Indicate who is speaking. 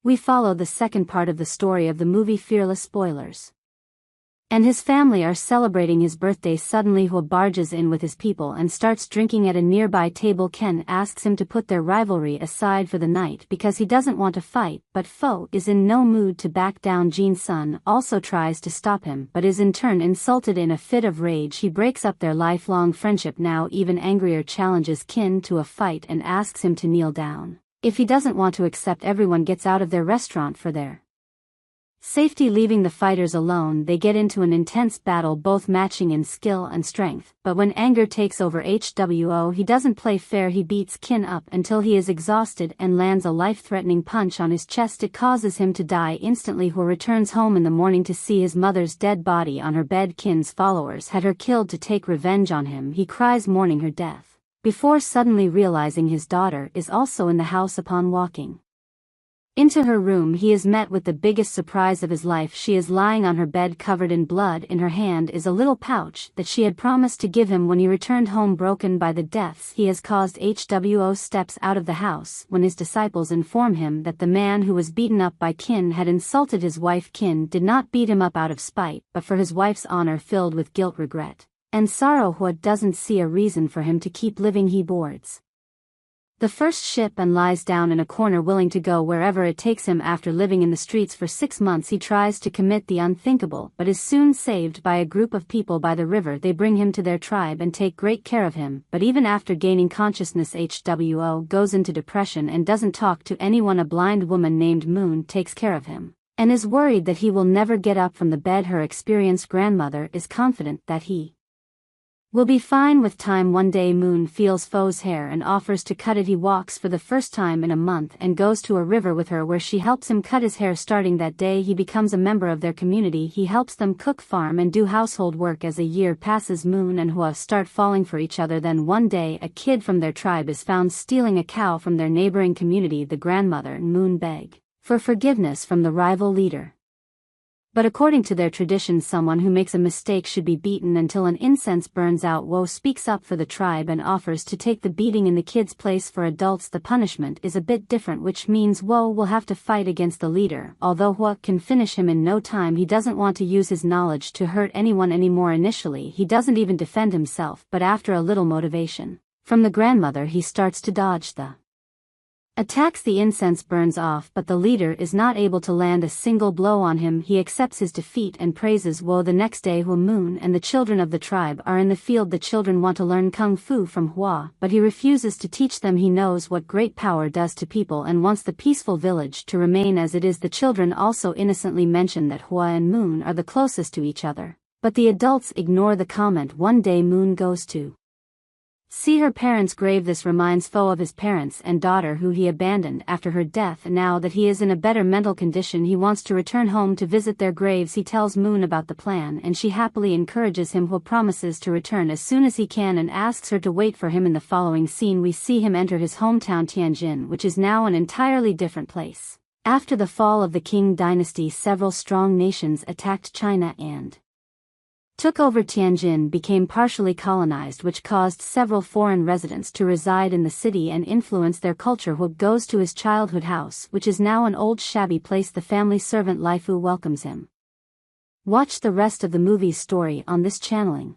Speaker 1: We follow the second part of the story of the movie Fearless. Spoilers. And his family are celebrating his birthday. Suddenly Hua barges in with his people and starts drinking at a nearby table. Ken asks him to put their rivalry aside for the night because he doesn't want to fight, but Fo is in no mood to back down. Jin's son also tries to stop him but is in turn insulted. In a fit of rage he breaks up their lifelong friendship. Now even angrier, challenges Kin to a fight and asks him to kneel down. If he doesn't want to accept, everyone gets out of their restaurant for their safety, leaving the fighters alone. They get into an intense battle, both matching in skill and strength, but when anger takes over Hwo, he doesn't play fair. He beats Kin up until he is exhausted and lands a life-threatening punch on his chest. It causes him to die instantly. Hua returns home in the morning to see his mother's dead body on her bed. Kin's followers had her killed to take revenge on him. He cries mourning her death, before suddenly realizing his daughter is also in the house. Upon walking into her room, he is met with the biggest surprise of his life. She is lying on her bed covered in blood. In her hand is a little pouch that she had promised to give him when he returned home. Broken by the deaths he has caused, Hwo steps out of the house when his disciples inform him that the man who was beaten up by Kin had insulted his wife. Kin did not beat him up out of spite, but for his wife's honor. Filled with guilt, regret, and sorrow, Hua doesn't see a reason for him to keep living. He boards the first ship and lies down in a corner, willing to go wherever it takes him. After living in the streets for 6 months, he tries to commit the unthinkable but is soon saved by a group of people by the river. They bring him to their tribe and take great care of him, but even after gaining consciousness, Hwo goes into depression and doesn't talk to anyone. A blind woman named Moon takes care of him and is worried that he will never get up from the bed. Her experienced grandmother is confident that he will be fine with time. One day Moon feels Fo's hair and offers to cut it. He walks for the first time in a month and goes to a river with her where she helps him cut his hair. Starting that day he becomes a member of their community. He helps them cook, farm and do household work. As a year passes, Moon and Hua start falling for each other. Then one day a kid from their tribe is found stealing a cow from their neighboring community. The grandmother and Moon beg for forgiveness from the rival leader, but according to their traditions, someone who makes a mistake should be beaten until an incense burns out. Wo speaks up for the tribe and offers to take the beating in the kid's place. For adults the punishment is a bit different, which means Wo will have to fight against the leader. Although Hua can finish him in no time, he doesn't want to use his knowledge to hurt anyone anymore. Initially he doesn't even defend himself, but after a little motivation from the grandmother he starts to dodge the attacks. The incense burns off, but the leader is not able to land a single blow on him. He accepts his defeat and praises Wo. The next day Hua, Moon and the children of the tribe are in the field. The children want to learn kung fu from Hua, but he refuses to teach them. He knows what great power does to people and wants the peaceful village to remain as it is. The children also innocently mention that Hua and Moon are the closest to each other, but the adults ignore the comment. One day Moon goes to see her parents' grave. This reminds Fo of his parents and daughter who he abandoned after her death. Now that he is in a better mental condition, he wants to return home to visit their graves. He tells Moon about the plan and she happily encourages him. Who promises to return as soon as he can and asks her to wait for him. In the following scene we see him enter his hometown Tianjin, which is now an entirely different place. After the fall of the Qing dynasty, several strong nations attacked China and took over. Tianjin became partially colonized, which caused several foreign residents to reside in the city and influence their culture. Hua goes to his childhood house, which is now an old shabby place. The family servant Lifu welcomes him. Watch the rest of the movie's story on this channeling.